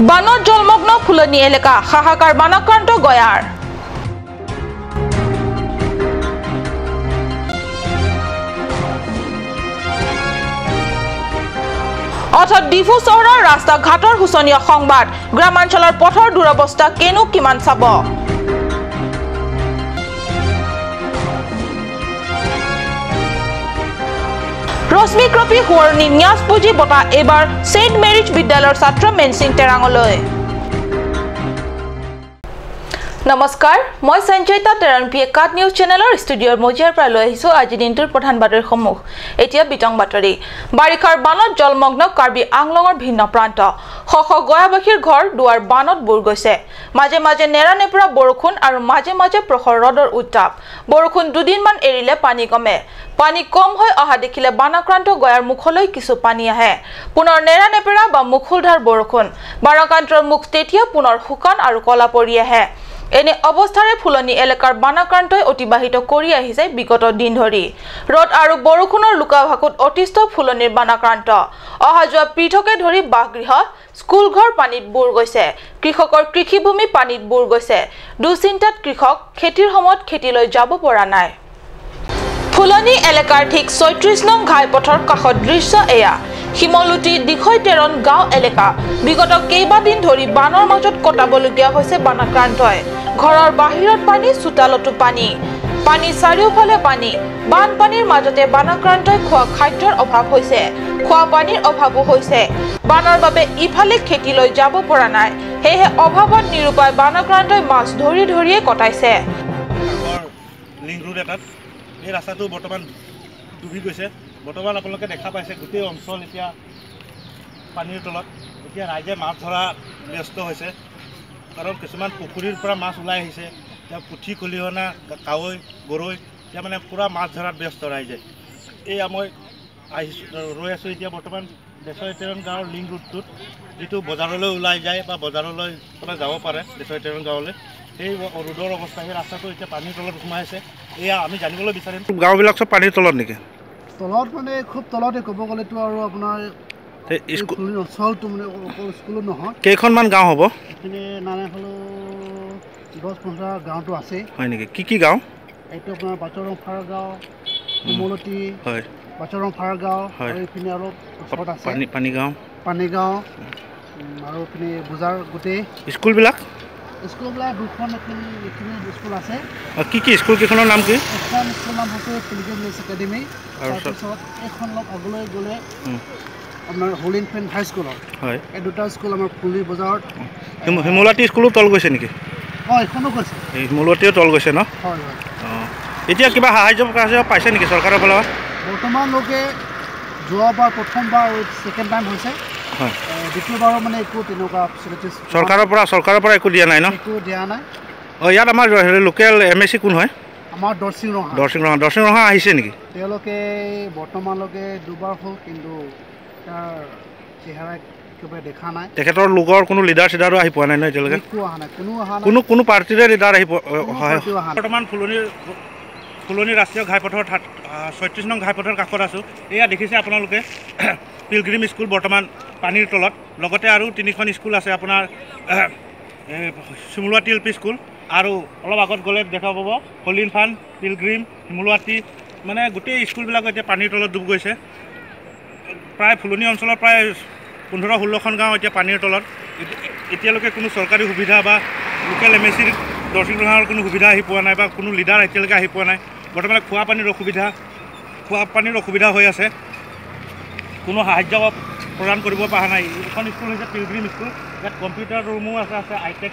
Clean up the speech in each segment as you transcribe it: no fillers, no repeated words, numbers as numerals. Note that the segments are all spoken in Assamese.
বানত জলমগ্ন ফুলনি এলেকা হাহাকাৰ বানাক্ৰান্ত গয়াৰ অৰ্থাৎ ডিফু চহৰৰ ৰাস্তা ঘাটৰ হুচনীয় সংবাদ গ্ৰামাঞ্চলৰ পথৰ দুৰৱস্থা কেনু কিমান চাব ৰশ্মি ক্ৰপি হুৱৰণি ন্যাস পুঁজি বঁটা এবাৰ সেন্ট মেৰিজ বিদ্যালয়ৰ ছাত্ৰ মেনসিং তেৰাঙলৈ নমস্কাৰ মই সঞ্জয়তা তেৰানপি একাত নিউজ চেনেলৰ ষ্টুডিঅ'ৰ মজিয়াৰ পৰা লৈ আহিছো আজি দিনটোৰ প্ৰধান বাতৰিৰ সমূহ এতিয়া বিতং বাতৰি বাৰিষাৰ বানত জলমগ্ন কাৰ্বি আংলঙৰ ভিন্ন প্ৰান্ত শশ গয়াবাসীৰ ঘৰ দুৱাৰ বানত বুৰ গৈছে মাজে মাজে নেৰানেপৰা বৰষুণ আৰু মাজে মাজে প্ৰখৰ ৰদৰ উত্তাপ বৰষুণ দুদিনমান এৰিলে পানী কমে পানী কম হৈ অহা দেখিলে বানাক্ৰান্ত গয়াৰ মুখলৈ কিছু পানী আহে পুনৰ নেৰানেপৰা বা মুখলধাৰ বৰষুণ বানাক্ৰান্তৰ মুখ তেতিয়া পুনৰ শুকান আৰু কলা পৰি আহে এনে অৱস্থাৰে ফুলনি এলেকাৰ বানাক্ৰান্তই অতিবাহিত কৰি আহিছে বিগত দিন ধৰি ৰদ আৰু বৰষুণৰ লুকাভাকুত অতিষ্ঠ ফুলনিৰ বানাক্ৰান্ত অহা যোৱা পৃথকে ধৰি বাসগৃহ স্কুল ঘৰ পানীত বুৰ গৈছে কৃষকৰ কৃষিভূমি পানীত বুৰ গৈছে দুচিন্তাত কৃষক খেতিৰ সময়ত খেতিলৈ যাব পৰা নাই ফুলনি এলেকাৰ ঠিক ৩৬ নং ঘাইপথৰ কাষত দৃশ্য এয়া হিমলুটি দিখৈতেৰণ গাঁও এলেকা বিগত কেইবাদিন ধৰি বানৰ মাজত কটাবলগীয়া হৈছে বানাক্ৰান্তই ঘৰৰ বাহিৰত পানী চোতালতো পানী পানী চাৰিওফালে পানী বানপানীৰ মাজতে বানাক্ৰান্তই খোৱা খাদ্যৰ অভাৱ হৈছে খোৱা পানীৰ অভাৱো হৈছে বানৰ বাবে ইফালে খেতিলৈ যাব পৰা নাই সেয়ে অভাৱত নিৰুপায় বানাক্ৰান্তই মাছ ধৰি ধৰিয়ে কটাইছে এই ৰাস্তাটো বৰ্তমান ডুবি গৈছে বৰ্তমান আপোনালোকে দেখা পাইছে গোটেই অঞ্চল এতিয়া পানীৰ তলত এতিয়া ৰাইজে মাছ ধৰা ব্যস্ত হৈছে কাৰণ কিছুমান পুখুৰীৰ পৰা মাছ ওলাই আহিছে এতিয়া পুঠি খলিহনা কাৱৈ গৰৈ এতিয়া মানে পূৰা মাছ ধৰাত ব্যস্ত ৰাইজে এয়া মই ৰৈ আছোঁ এতিয়া বৰ্তমান দেশৈতেৰণ গাঁৱৰ লিংক ৰোডটোত যিটো বজাৰলৈ ওলাই যায় বা বজাৰলৈ আপোনাৰ যাব পাৰে দেশৈতেৰণ গাঁৱলৈ সেই ৰোডৰ অৱস্থা সেই ৰাস্তাটো এতিয়া পানীৰ তলত সোমাই আছে এয়া আমি জানিবলৈ বিচাৰিম গাঁওবিলাক চব পানীৰ তলত নেকি তলত মানে খুব তলতে ক'ব গ'লেতো আৰু আপোনাৰ অঞ্চলটো মানে অকল স্কুলো নহয় কেইখনমান গাঁও হ'ব এইখিনি নানাফালেও 10-15 গাঁওটো আছে হয় নেকি কি গাঁও এইটো আপোনাৰ বাচৰং ফাৰা গাঁও হিমলতি হয় বাচৰং ফাৰা গাঁও আৰু এইপিনে অলপ ওচৰত আছে পানীগাঁও আৰু এইপিনে বজাৰ গোটেই স্কুলবিলাক দুখন এইখিনি স্কুল আছে কি স্কুল কেইখনৰ নাম কি এখন স্কুলৰ নাম হৈছে পিলগ্ৰিমেজ একাডেমি তাৰপিছত এখন অলপ আগলৈ গ'লে আপোনাৰ হোল ইনফেণ্ট হাই স্কুলৰ হয় এই দুটা স্কুল আমাৰ ফুলি বজাৰত হিমলতি স্কুলো তল গৈছে নেকি অঁ এইখনো গৈছে হিমলতিও তল গৈছে ন হয় হয় অঁ এতিয়া কিবা সাহায্য পাইছে নেকি চৰকাৰৰ ফালৰ বৰ্তমানলৈকে যোৱাবাৰ প্ৰথমবাৰ ছেকেণ্ড টাইম হৈছে হয় দ্বিতীয়বাৰৰ মানে একো তেনেকুৱা ফেচিলিটিছ চৰকাৰৰ পৰা একো দিয়া নাই ন একো দিয়া নাই অঁ ইয়াত আমাৰ লোকেল MSC কোন হয় আমাৰ দৰ্শিং ৰহা আহিছে নেকি তেওঁলোকে বৰ্তমানলৈকে দুবাৰ হ'ল কিন্তু তাৰ চেহেৰা একেবাৰে দেখা নাই তেখেতৰ লোকৰ কোনো লিডাৰ চিডাৰো আহি পোৱা নাই ন এতিয়ালৈকে কোনো পাৰ্টিৰে লিডাৰ আহি বৰ্তমান ফুলনি ৰাষ্ট্ৰীয় ঘাইপথৰ ৩৬ নং ঘাইপথৰ কাষত আছোঁ এয়া দেখিছে আপোনালোকে পিলগ্ৰিম স্কুল বৰ্তমান পানীৰ তলত লগতে আৰু 3খন স্কুল আছে আপোনাৰ শিমলুৱাটি LP স্কুল আৰু অলপ আগত গ'লে দেখা পাব হলিন ফান পিলগ্ৰিম শিমলুৱাটি মানে গোটেই স্কুলবিলাক এতিয়া পানীৰ তলত ডুব গৈছে প্ৰায় ফুলনি অঞ্চলৰ প্ৰায় 15-16খন গাঁও এতিয়া পানীৰ তলত এতিয়ালৈকে কোনো চৰকাৰী সুবিধা বা লোকেল MSC দৰ্শিং ৰহাৰ কোনো সুবিধা আহি পোৱা নাই বা কোনো লিডাৰ এতিয়ালৈকে আহি পোৱা নাই বৰ্তমান খোৱা পানীৰ অসুবিধা হৈ আছে কোনো সাহায্য প্ৰদান কৰিব পৰা নাই এখন স্কুল হৈছে পিলগ্ৰিম স্কুল ইয়াত কম্পিউটাৰ ৰুমো আছে আইটেক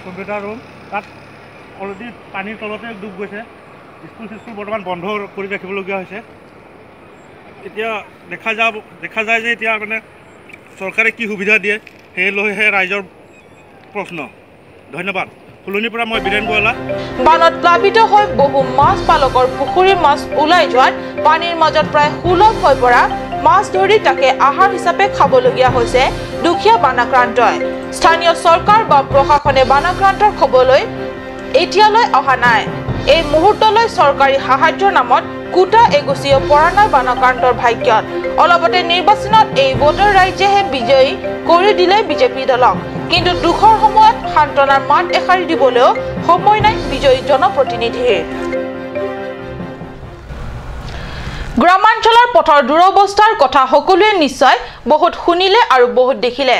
কম্পিউটাৰ ৰুম তাত অলৰেডি পানীৰ তলতে ডুব গৈছে স্কুল বৰ্তমান বন্ধ কৰি ৰাখিবলগীয়া হৈছে এতিয়া দেখা যায় যে এতিয়া মানে চৰকাৰে কি সুবিধা দিয়ে সেই লৈহে ৰাইজৰ প্ৰশ্ন ধন্যবাদ ফুলনিৰ পৰা মই বীৰেন গোৱালা বানত প্লাবিত হৈ বহু মাছ পালকৰ পুখুৰীৰ মাছ ওলাই যোৱাত পানীৰ মাজত প্ৰায় সুলভ হৈ পৰা মাছ ধৰি তাকে আহাৰ হিচাপে খাবলগীয়া হৈছে দুখীয়া বানাক্ৰান্তই স্থানীয় চৰকাৰ বা প্ৰশাসনে বানাক্ৰান্তৰ খবৰলৈ এতিয়ালৈ অহা নাই এই মুহূৰ্তলৈ চৰকাৰী সাহায্যৰ নামত কুটা এগুচিও পৰা নাই বানাক্ৰান্তৰ ভাগ্যত অলপতে নিৰ্বাচনত এই ভোটৰ ৰাজ্যেহে বিজয়ী কৰি দিলে বিজেপি দলক কিন্তু দুখৰ সময়ত শান্তনাৰ মাত এষাৰি দিবলৈও সময় নাই বিজয়ী জনপ্ৰতিনিধিৰ গ্ৰামাঞ্চলৰ পথৰ দুৰৱস্থাৰ কথা সকলোৱে নিশ্চয় বহুত শুনিলে আৰু বহুত দেখিলে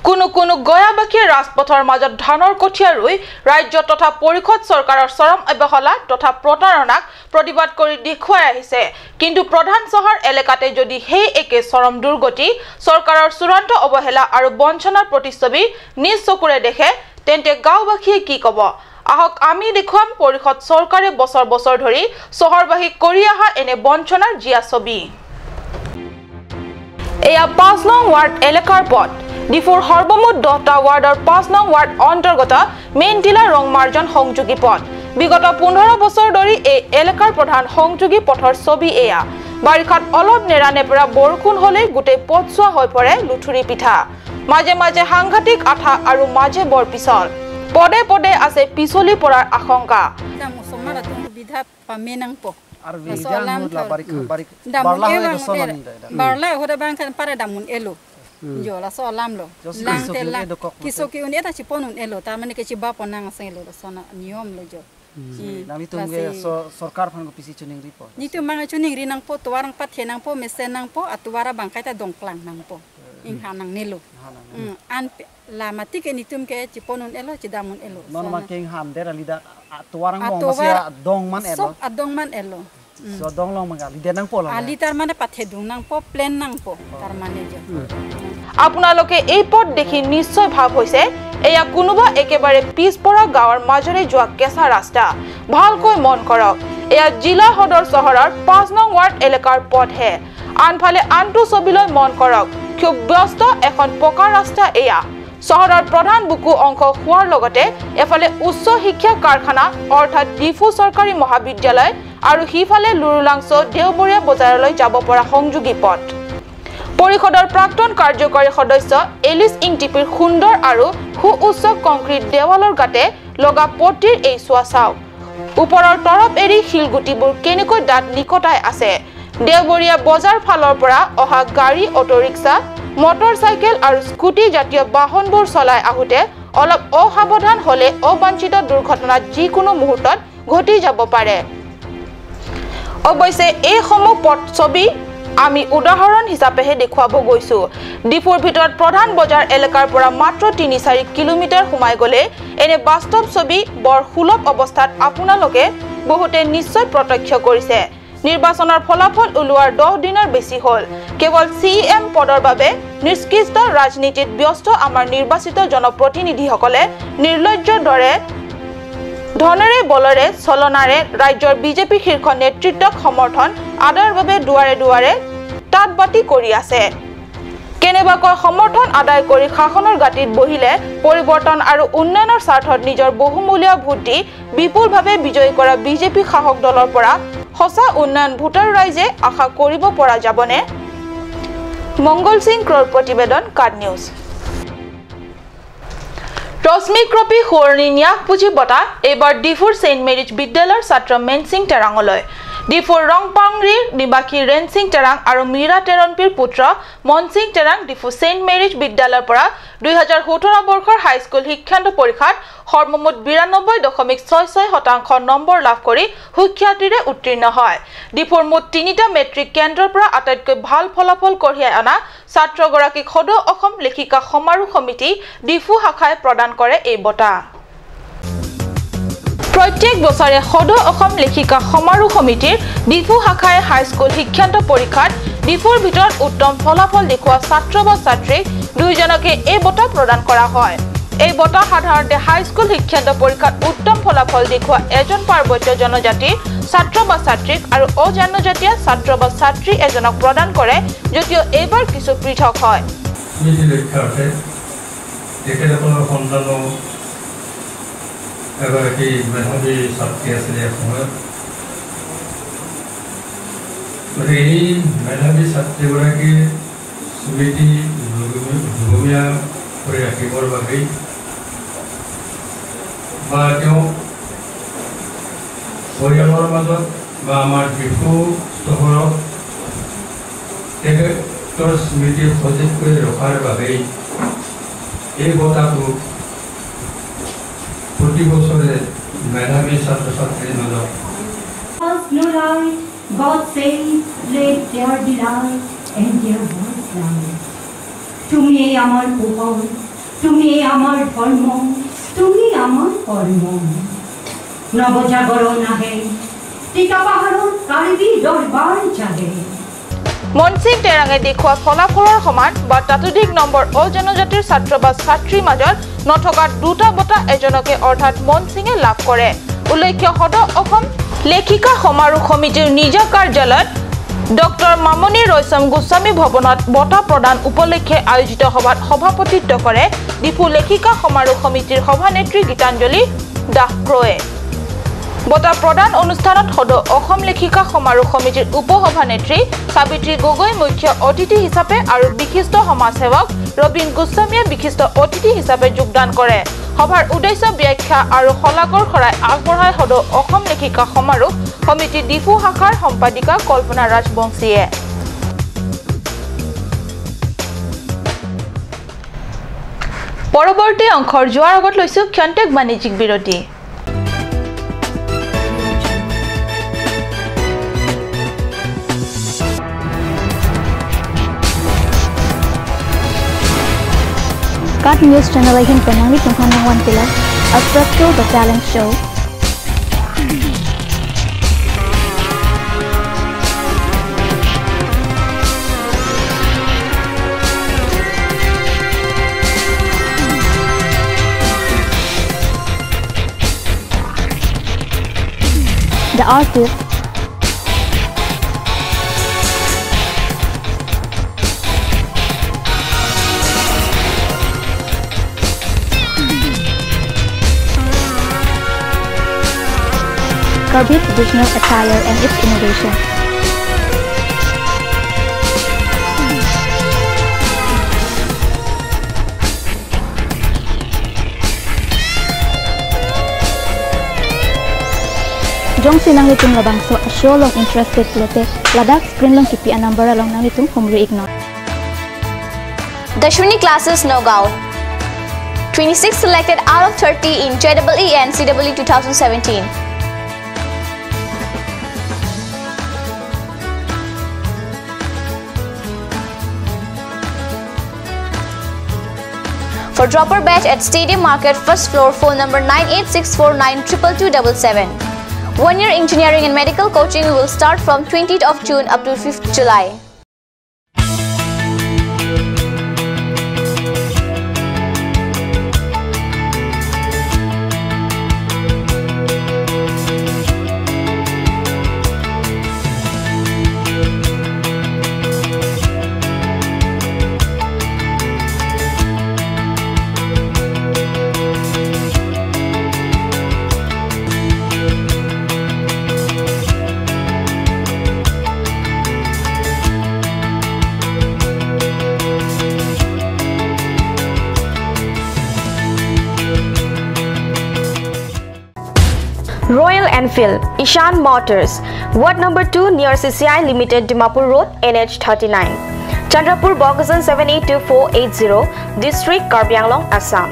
কোনো গয়াবাকী ৰাজপথৰ মাজত ধানৰ কঠীয়া ৰুই ৰাজ্য তথা পৰিষদ চৰকাৰৰ চৰম অৱহেলা তথা প্ৰতাৰণাক প্ৰতিবাদ কৰি দেখুৱাই আহিছে কিন্তু প্ৰধান চহৰ এলেকাতে যদি সেই একে চৰম দুৰ্গতি চৰকাৰৰ চূড়ান্ত অৱহেলা আৰু বঞ্চনাৰ প্ৰতিচ্ছবি নিজ চকুৰে দেখে তেন্তে গাঁওবাসীয়ে কি ক'ব আহক আমি দেখুৱাম পৰিষদ চৰকাৰে বছৰ ধৰি চহৰবাসীক কৰি অহা এনে বঞ্চনাৰ জিয়া ছবি এয়া ৫ নং ৱাৰ্ড এলেকাৰ পথ ডিফুৰ সৰ্বমুঠ 10টা ৱাৰ্ডৰ ৫ নং ৱাৰ্ড অন্তৰ্গত মেইনটিলা ৰংমাৰ্জন সংযোগী পথ বিগত 15 বছৰ ধৰি এই এলেকাৰ প্ৰধান সংযোগী পথৰ ছবি এয়া বাৰিষাত অলপ নেৰানেপেৰা বৰষুণ হ'লে গোটেই পথছোৱা হৈ পৰে লুথুৰি পিঠা মাজে মাজে সাংঘাতিক আঠা আৰু মাজে বৰ পিছল পদে পদে আছে পিছলি পৰাৰ আশংকা Jola so lam lo lang te la kiso ki unia ta chiponun elo ta mane ke chiba ponang aseng lo sona niom lo jo nami tumge sarkar phan ko pisi chuning ri po ni tu manga chuning ri nang po tuwarang pathe nang po mesen nang po atuwara bangkai ta dongklang nang po ing hanang nelo an la mati ke ni tum ke chiponun elo chidamun elo non ma king ham der alida tuwarang mong masia dongman elo so adongman elo so dong long manga lider nang po la ali tar mane pathe dung nang po plan nang po tar mane jo আপোনালোকে এই পথ দেখি নিশ্চয় ভাব হৈছে এয়া কোনোবা একেবাৰে পিছপৰা গাঁৱৰ মাজৰে যোৱা কেঁচা ৰাস্তা ভালকৈ মন কৰক এয়া জিলা সদৰ চহৰৰ ৫ নং ৱাৰ্ড এলেকাৰ পথহে আনফালে আনটো ছবিলৈ মন কৰক খুব ব্যস্ত এখন পকা ৰাস্তা এয়া চহৰৰ প্ৰধান বুকু অংশ হোৱাৰ লগতে এফালে উচ্চ শিক্ষা কাৰখানা অৰ্থাৎ ডিফু চৰকাৰী মহাবিদ্যালয় আৰু হিফালে লুৰুলাংছ দেওবৰীয়া বজাৰলৈ যাব পৰা সংযোগী পথ পৰিষদৰ প্ৰাক্তন কাৰ্যকাৰী সদস্য এলিস ইংটিপিৰ সুন্দৰ আৰু সুউচ্চ কংক্ৰিট দেৱালৰ গাতে লগা পট্টিৰ এই চোৱা চাওক ওপৰৰ তৰপ এৰি শিলগুটিবোৰ কেনেকৈ দাঁত নিকটাই আছে দেওবৰীয়া বজাৰ ফালৰ পৰা অহা গাড়ী অটোৰিক্সা মটৰচাইকেল আৰু স্কুটি জাতীয় বাহনবোৰ চলাই আহোতে অলপ অসাৱধান হলে অবাঞ্ছিত দুৰ্ঘটনা যিকোনো মুহূৰ্তত ঘটি যাব পাৰে অৱশ্যে এই সমূহ পথ ছবি আমি উদাহৰণ হিচাপেহে দেখুৱাব গৈছো ডিফুৰ ভিতৰত প্ৰধান বজাৰ এলেকাৰ পৰা মাত্ৰ ৩-৪ কিলোমিটাৰ সোমাই গলে এনে বাস্তৱ ছবি বৰ সুলভ অৱস্থাত আপোনালোকে বহুতে নিশ্চয় প্ৰত্যক্ষ কৰিছে নিৰ্বাচনৰ ফলাফল ওলোৱাৰ 10 দিনৰ বেছি হ'ল কেৱল সিএম পদৰ বাবে নিষ্কৃষ্ট ৰাজনীতিত ব্যস্ত আমাৰ নিৰ্বাচিত জনপ্ৰতিনিধিসকলে নিৰ্লজ্জৰ দৰে ধনেৰে বলৰে চলনাৰে ৰাজ্যৰ বিজেপি শীৰ্ষ নেতৃত্বক সমৰ্থন আদায়ৰ বাবে দুৱাৰে তাঁতবাতি কৰি আছে কেনেবাকৈ সমৰ্থন আদায় কৰি শাসনৰ গাঁতিত বহিলে পৰিৱৰ্তন আৰু উন্নয়নৰ স্বাৰ্থত নিজৰ বহুমূলীয়া ভোট দি বিপুলভাৱে বিজয়ী কৰা বিজেপি শাসক দলৰ পৰা সঁচা উন্নয়ন ভোটাৰ ৰাইজে আশা কৰিব পৰা যাবনে মংগল সিং ক্ৰৰ প্ৰতিবেদন কাৰ্ড নিউজ ৰশ্মিক ৰপি সোঁৱৰণি ন্যাস পুঁজি বঁটা এইবাৰ ডিফুৰ সেইণ্ট মেৰিজ বিদ্যালয়ৰ ছাত্ৰ মেনসিং তেৰাঙলৈ ডিফুৰ ৰংপাংৰিৰ নিবাসী ৰেনসিং তেৰাং আৰু মীৰা তেৰণপিৰ পুত্ৰ মনসিং তেৰাং ডিফু সেইণ্ট মেৰিজ বিদ্যালয়ৰ পৰা 2017 বৰ্ষৰ হাইস্কুল শিক্ষান্ত পৰীক্ষাত সৰ্বমুঠ 92.66% নম্বৰ লাভ কৰি সুখ্যাতিৰে উত্তীৰ্ণ হয় ডিফুৰ মুঠ 3টা মেট্ৰিক কেন্দ্ৰৰ পৰা আটাইতকৈ ভাল ফলাফল কঢ়িয়াই অনা ছাত্ৰগৰাকীক সদৌ অসম লেখিকা সমাৰোহ সমিতি ডিফু শাখাই প্ৰদান কৰে এই বঁটা প্ৰত্যেক বছৰে সদৌ অসম লেখিকা সমাৰোহ সমিতিৰ ডিফু শাখাই হাইস্কুল শিক্ষান্ত পৰীক্ষাত ডিফুৰ ভিতৰত উত্তম ফলাফল দেখুওৱা ছাত্ৰ বা ছাত্ৰীক দুইজনকে এই বঁটা প্ৰদান কৰা হয় এই বঁটা সাধাৰণতে হাইস্কুল শিক্ষান্ত পৰীক্ষাত উত্তম ফলাফল দেখুওৱা এজন পাৰ্বত্য জনজাতিৰ ছাত্ৰ বা ছাত্ৰীক আৰু অজনজাতীয় ছাত্ৰ বা ছাত্ৰী এজনক প্ৰদান কৰে যদিও এইবাৰ কিছু পৃথক হয় এগৰাকী মেধাৱী ছাত্ৰী আছিলে সময়ত গতিকে এই মেধাৱী ছাত্ৰীগৰাকী স্মৃতি দুৰ্গমীয়া কৰি ৰাখিবৰ বাবেই বা তেওঁ পৰিয়ালৰ মাজত বা আমাৰ ডিফু চহৰত তেখেতৰ স্মৃতি সজীৱ কৰি ৰখাৰ বাবেই এই বঁটাটো প্ৰতি বছৰে মেধাৱী ছাত্ৰ-ছাত্ৰীৰ মাজত no light, God save, let their delight and their voice loud. তুমি আমার পোহর, তুমি আমার ধর্ম, তুমি আমার কর্ম। নবজাগরণ আহে, টিকা পাহাড়ত কাৰ্বি দৰবাৰ জাগে। মনসিং টেৰাঙে দেখুওৱা ফলাফলৰ সমান বা ততোধিক নম্বৰ অজনজাতিৰ ছাত্ৰ বা ছাত্ৰীৰ মাজত নথকা দুটা বঁটা এজনকে অৰ্থাৎ মনসিঙে লাভ কৰে। উল্লেখ্য সদৌ অসম লেখিকা সমাৰোহ সমিতিৰ নিজা কাৰ্যালয়ত ডক্টৰ মামনি ৰয়ছম গোস্বামী ভৱনত বঁটা প্ৰদান উপলক্ষে আয়োজিত সভাত সভাপতিত্ব কৰে ডিফু লেখিকা সমাৰোহ সমিতিৰ সভানেত্ৰী গীতাঞ্জলি দাসক্ৰয়ে। বঁটা প্ৰদান অনুষ্ঠানত সদৌ অসম লেখিকা সমাৰোহ সমিতিৰ উপসভানেত্ৰী সাবিত্ৰী গগৈ মুখ্য অতিথি হিচাপে আৰু বিশিষ্ট সমাজসেৱক ৰবীন গোস্বামীয়ে বিশিষ্ট অতিথি হিচাপে যোগদান কৰে। সভাৰ উদ্দেশ্য ব্যাখ্যা আৰু শলাগৰ শৰাই আগবঢ়াই সদৌ অসম লেখিকা সমাৰোহ সমিতি ডিফু শাখাৰ সম্পাদিকা কল্পনা ৰাজবংশীয়ে। পৰৱৰ্তী অংশৰ যোৱাৰ আগত লৈছো ক্ষন্তেক বাণিজ্যিক বিৰতি। Cut News Channel ahin penamit tunghanang wan pila Aspecto the Talent Show. The artist Kirby's traditional attire and its innovation. Jong sinang litung labang so a show long interested lote ladak screen long kipi a number along nang litung humri ignore. Dashwini classes Nagaon. 26 selected out of 30 in JEE and CEE 2017. For dropper batch at Stadium Market, first floor, phone number 9864922277. 1-year engineering and medical coaching will start from 20th of June up to 5th July. Royal Enfield, Ishan Motors, Ward number 2 near CCI Limited, Dimapur Road, NH 39. Chandrapur, Bogasan 782480, District, Karbi Anglong, Assam.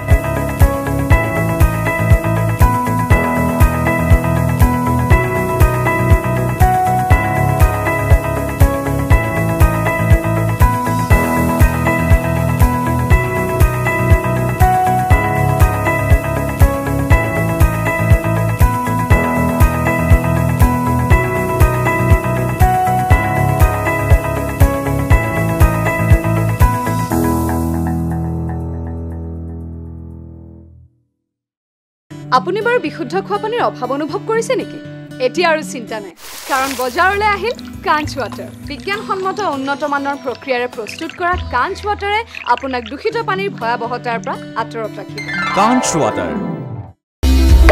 আপুনি বাৰু বিশুদ্ধ খোৱা পানীৰ অভাৱ অনুভৱ কৰিছে নেকি? এতিয়া আৰু চিন্তা নাই, কাৰণ বজাৰলৈ আহিল কাঞ্চ ৱাটাৰ। বিজ্ঞানসন্মত উন্নত মানৰ প্ৰক্ৰিয়াৰে প্ৰস্তুত কৰা কাঞ্চ ৱাটাৰে আপোনাক দূষিত পানীৰ ভয়াৱহতাৰ পৰা আঁতৰত ৰাখিব। কাঞ্চ water.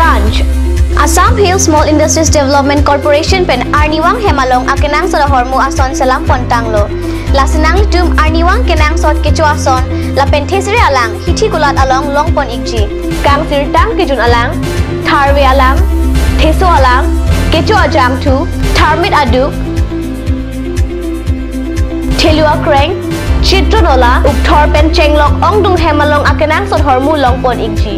Kanj Assam Hill Small Industries Development Corporation pen Arniwang Hemalong akenang salahormu ason selam pontanglo. Lasinang tum Arniwang kenang sot kecuason la penthesire alang hithi kulat along longpon ikji. Kang sirtang kejun alang tharwe alang theso alang kecu ajam tu tharmit aduk thelua kreng চিত্ৰনলা উক্থৰ পেন চেংলক অংডুং হেমালং আকেনাং সত হৰমু লংপন ইকজি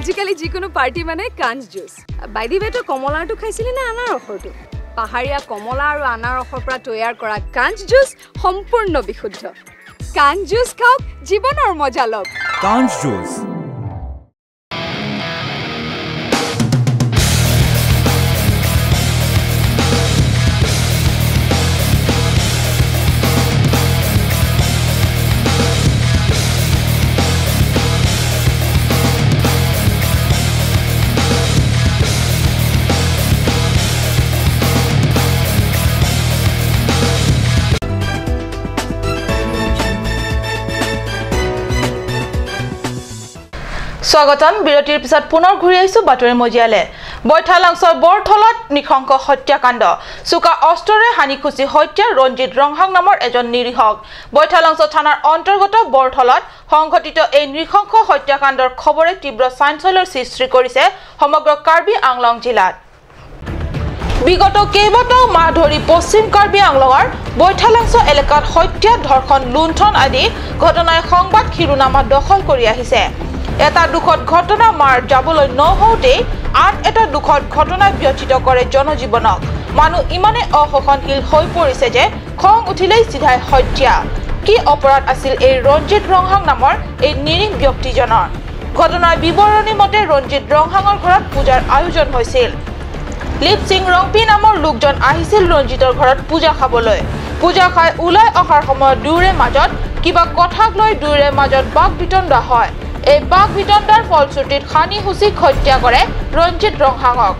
আজিকালি যিকোনো পাৰ্টি মানে কাঞ্চ জুচ বাইদি বেটো কমলাটো খাইছিলি না আনাৰ ৰসটো পাহাৰীয়া কমলা আৰু আনাৰ ৰসৰ পৰা তৈয়াৰ কৰা কাঞ্চ জুচ সম্পূৰ্ণ বিশুদ্ধ কাঞ্চ জুচ খাওক জীৱনৰ মজা লওক কাঞ্চ জুচ স্বাগতম বিৰতিৰ পিছত পুনৰ ঘূৰি আহিছো বাতৰি মজিয়ালে বৈঠালাংছৰ বৰথলত নিখংক হত্যাকাণ্ড সুকা অস্ত্ৰৰে হানিখুচি হত্যা ৰঞ্জিত ৰংহাং নামৰ এজন নিৰীহক বৈঠালাংছ থানাৰ অন্তৰ্গত বৰথলত সংঘটিত এই নৃশংস হত্যাকাণ্ডৰ খবৰে তীব্ৰ চাঞ্চল্যৰ সৃষ্টি কৰিছে সমগ্ৰ কাৰ্বি আংলং জিলাত বিগত কেইবাটাও মাহ ধৰি পশ্চিম কাৰ্বি আংলঙৰ বৈঠালাংছ এলেকাত হত্যা ধৰ্ষণ লুণ্ঠন আদি ঘটনাই সংবাদ শিৰোনামা দখল কৰি আহিছে এটা দুখদ ঘটনা মাৰ যাবলৈ নহওঁতেই আন এটা দুখদ ঘটনাই ব্যথিত কৰে জনজীৱনক মানুহ ইমানে অসহনশীল হৈ পৰিছে যে খং উঠিলেই চিধাই হত্যা কি অপৰাধ আছিল এই ৰঞ্জিত ৰংহাং নামৰ এই নিৰীহ ব্যক্তিজনৰ ঘটনাৰ বিৱৰণী মতে ৰঞ্জিত ৰংহাঙৰ ঘৰত পূজাৰ আয়োজন হৈছিল লিপ সিং ৰংপি নামৰ লোকজন আহিছিল ৰঞ্জিতৰ ঘৰত পূজা খাবলৈ পূজা খাই ওলাই অহাৰ সময়ত দুয়োৰে মাজত কিবা কথাক লৈ দুয়োৰে মাজত বাক বিতণ্ডা হয় এই বাক বিতণ্ডাৰ ফলশ্ৰুতিত হানিহুচিক হত্যা কৰে ৰঞ্জিত ৰংহাঙক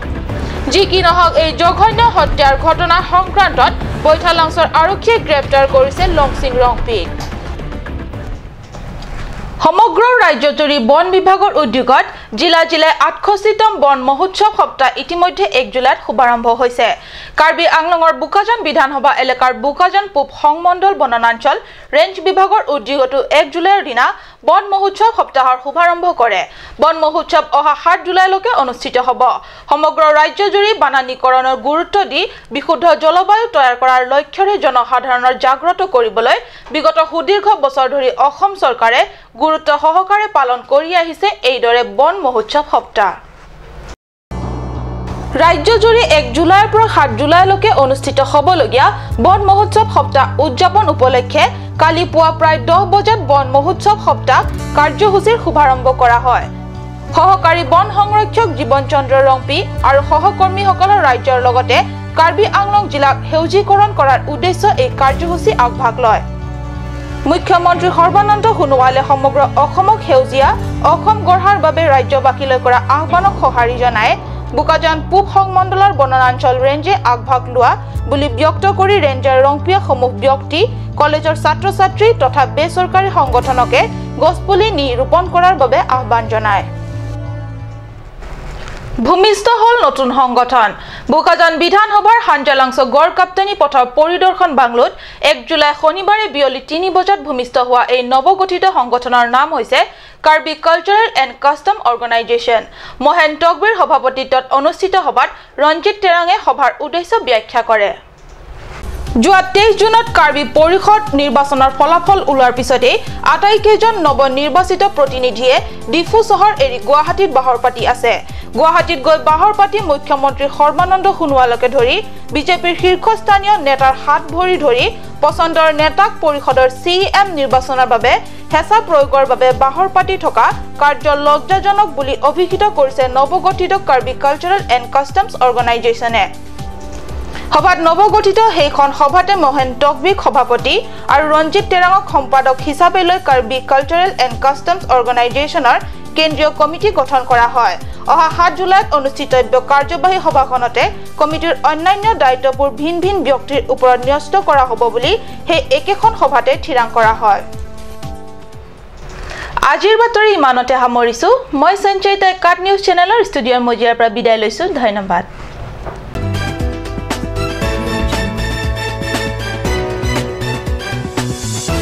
যি কি নহওক এই জঘন্য হত্যাৰ ঘটনা সংক্ৰান্তত বৈঠালাংছৰ আৰক্ষীয়ে গ্ৰেপ্তাৰ কৰিছে লংচিং ৰংপিক সমগ্ৰ ৰাজ্যজুৰি বন বিভাগৰ উদ্যোগত জিলা জিলায় 68তম বন মহোৎসৱ সপ্তাহ ইতিমধ্যে 1 জুলাইত শুভাৰম্ভ হৈছে কাৰ্বি আংলঙৰ বুকাজান বিধানসভা এলেকাৰ বুকাজান পূব সংমণ্ডল বনাঞ্চল ৰেঞ্জ বিভাগৰ উদ্যোগটো 1 জুলাইৰ দিনা বন মহোৎসৱ সপ্তাহৰ শুভাৰম্ভ কৰে বন মহোৎসৱ অহা 7 জুলাইলৈকে অনুষ্ঠিত হ'ব সমগ্ৰ ৰাজ্যজুৰি বানানীকৰণৰ গুৰুত্ব দি বিশুদ্ধ জলবায়ু তৈয়াৰ কৰাৰ লক্ষ্যৰে জনসাধাৰণৰ জাগ্ৰত কৰিবলৈ বিগত সুদীৰ্ঘ বছৰ ধৰি অসম চৰকাৰে গুৰুত্ব সহকাৰে পালন কৰি আহিছে এইদৰে বন মহোৎসৱ সপ্তাহ ৰাজ্যজুৰি 1 জুলাইৰ পৰা 7 জুলাইলৈকে অনুষ্ঠিত হ'বলগীয়া বন মহোৎসৱ সপ্তাহ উদযাপন উপলক্ষে কালি পুৱা প্ৰায় 10 বজাত বন মহোৎসৱ সপ্তাহ কাৰ্যসূচীৰ শুভাৰম্ভ কৰা হয় সহকাৰী বন সংৰক্ষক জীৱন চন্দ্ৰ ৰংপি আৰু সহকৰ্মীসকলৰ ৰাজ্যৰ লগতে কাৰ্বি আংলং জিলাক সেউজীকৰণ কৰাৰ উদ্দেশ্য এই কাৰ্যসূচী আগভাগ লয় মুখ্যমন্ত্ৰী সৰ্বানন্দ সোণোৱালে সমগ্ৰ অসমক সেউজীয়া অসম গঢ়াৰ বাবে ৰাজ্যবাসীলৈ কৰা আহ্বানক সঁহাৰি জনায় বুকাজান পূব সংমণ্ডলৰ বনাঞ্চল ৰেঞ্জে আগভাগ লোৱা বুলি ব্যক্ত কৰি ৰেঞ্জাৰ ৰংপিয়া সমূহ ব্যক্তি কলেজৰ ছাত্ৰ ছাত্ৰী তথা বেচৰকাৰী সংগঠনকে গছপুলি নি ৰোপণ কৰাৰ বাবে আহ্বান জনায় ভূমিষ্ঠ হল নতুন সংগঠন বুকাজান বিধানসভাৰ হাঞ্জালাংছ গড় কাপ্তানী পথৰ পৰিদৰ্শন বাংলোত 1 জুলাই শনিবাৰে বিয়লি 3 বজাত ভূমিষ্ঠ হোৱা এই নৱগঠিত সংগঠনৰ নাম হৈছে Karbi cultural and custom organisation Mohen টকবিৰ সভাপতিত্বত অনুষ্ঠিত সভাত ৰঞ্জিত তেৰাঙে সভাৰ উদ্দেশ্য ব্যাখ্যা কৰে যোৱা 23 জুনত কাৰ্বি পৰিষদ নিৰ্বাচনৰ ফলাফল ওলোৱাৰ পিছতে আটাইকেইজন নৱ নিৰ্বাচিত প্ৰতিনিধিয়ে ডিফু চহৰ এৰি গুৱাহাটীত বাহৰ পাতি আছে গুৱাহাটীত গৈ বাহৰ পাতি মুখ্যমন্ত্ৰী সৰ্বানন্দ সোণোৱালকে ধৰি বিজেপিৰ শীৰ্ষস্থানীয় নেতাৰ হাত ভৰি ধৰি পছন্দৰ নেতাক পৰিষদৰ সিএম নিৰ্বাচনৰ বাবে হেঁচা প্ৰয়োগৰ বাবে বাহৰ পাতি থকা কাৰ্য লজ্জাজনক বুলি অভিহিত কৰিছে নৱগঠিত কাৰ্বি কালচাৰেল এণ্ড কাষ্টমছ অৰ্গেনাইজেশ্যনে সভাত নৱগঠিত সেইখন সভাতে মহেন টকবিক সভাপতি আৰু ৰঞ্জিত তেৰাঙক সম্পাদক হিচাপে লৈ কাৰ্বি কালচাৰেল এণ্ড কাষ্টমছ অৰ্গেনাইজেশ্যনৰ কেন্দ্ৰীয় কমিটি গঠন কৰা হয় অহা 7 জুলাইত অনুষ্ঠিতব্য কাৰ্যবাহী সভাখনতে কমিটিৰ অন্যান্য দায়িত্ববোৰ ভিন ভিন ব্যক্তিৰ ওপৰত ন্যস্ত কৰা হ'ব বুলি সেই একেখন সভাতে থিৰাং কৰা হয় আজিৰ বাতৰি ইমানতে সামৰিছো মই সঞ্চয়িতা কাট নিউজ চেনেলৰ ষ্টুডিঅ'ৰ মজিয়াৰ পৰা বিদায় লৈছো ধন্যবাদ